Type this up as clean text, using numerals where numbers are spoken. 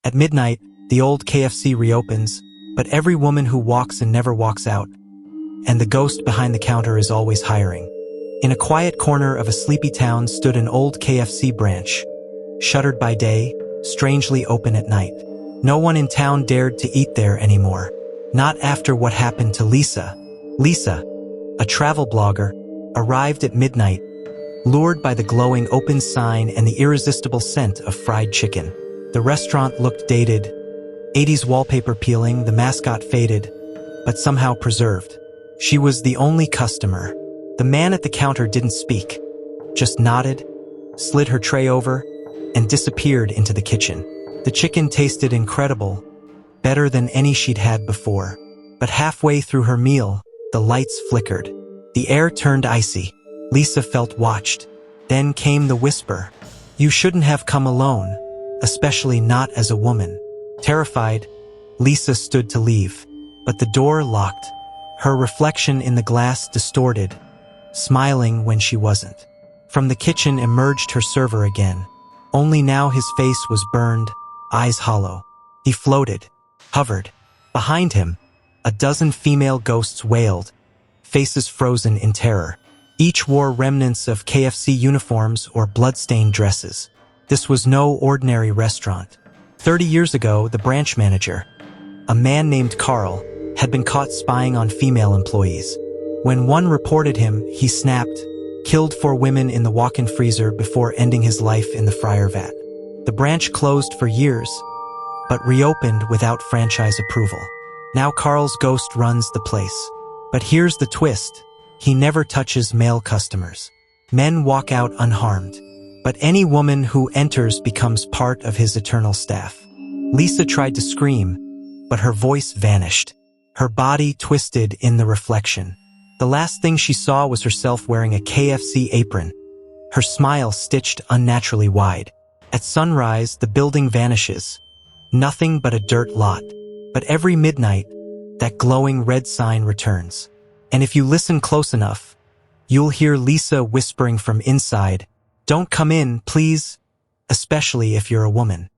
At midnight, the old KFC reopens, but every woman who walks and never walks out, and the ghost behind the counter is always hiring. In a quiet corner of a sleepy town stood an old KFC branch, shuttered by day, strangely open at night. No one in town dared to eat there anymore. Not after what happened to Lisa. Lisa, a travel blogger, arrived at midnight, lured by the glowing open sign and the irresistible scent of fried chicken. The restaurant looked dated, 80s wallpaper peeling, the mascot faded, but somehow preserved. She was the only customer. The man at the counter didn't speak, just nodded, slid her tray over, and disappeared into the kitchen. The chicken tasted incredible, better than any she'd had before. But halfway through her meal, the lights flickered. The air turned icy. Lisa felt watched. Then came the whisper, "You shouldn't have come alone, especially not as a woman." Terrified, Lisa stood to leave, but the door locked. Her reflection in the glass distorted, smiling when she wasn't. From the kitchen emerged her server again. Only now his face was burned, eyes hollow. He floated, hovered. Behind him, a dozen female ghosts wailed, faces frozen in terror. Each wore remnants of KFC uniforms or blood-stained dresses. This was no ordinary restaurant. 30 years ago, the branch manager, a man named Carl, had been caught spying on female employees. When one reported him, he snapped, killed 4 women in the walk-in freezer before ending his life in the fryer vat. The branch closed for years, but reopened without franchise approval. Now Carl's ghost runs the place. But here's the twist. He never touches male customers. Men walk out unharmed, but any woman who enters becomes part of his eternal staff. Lisa tried to scream, but her voice vanished. Her body twisted in the reflection. The last thing she saw was herself wearing a KFC apron, her smile stitched unnaturally wide. At sunrise, the building vanishes. Nothing but a dirt lot. But every midnight, that glowing red sign returns. And if you listen close enough, you'll hear Lisa whispering from inside, "Don't come in, please," especially if you're a woman.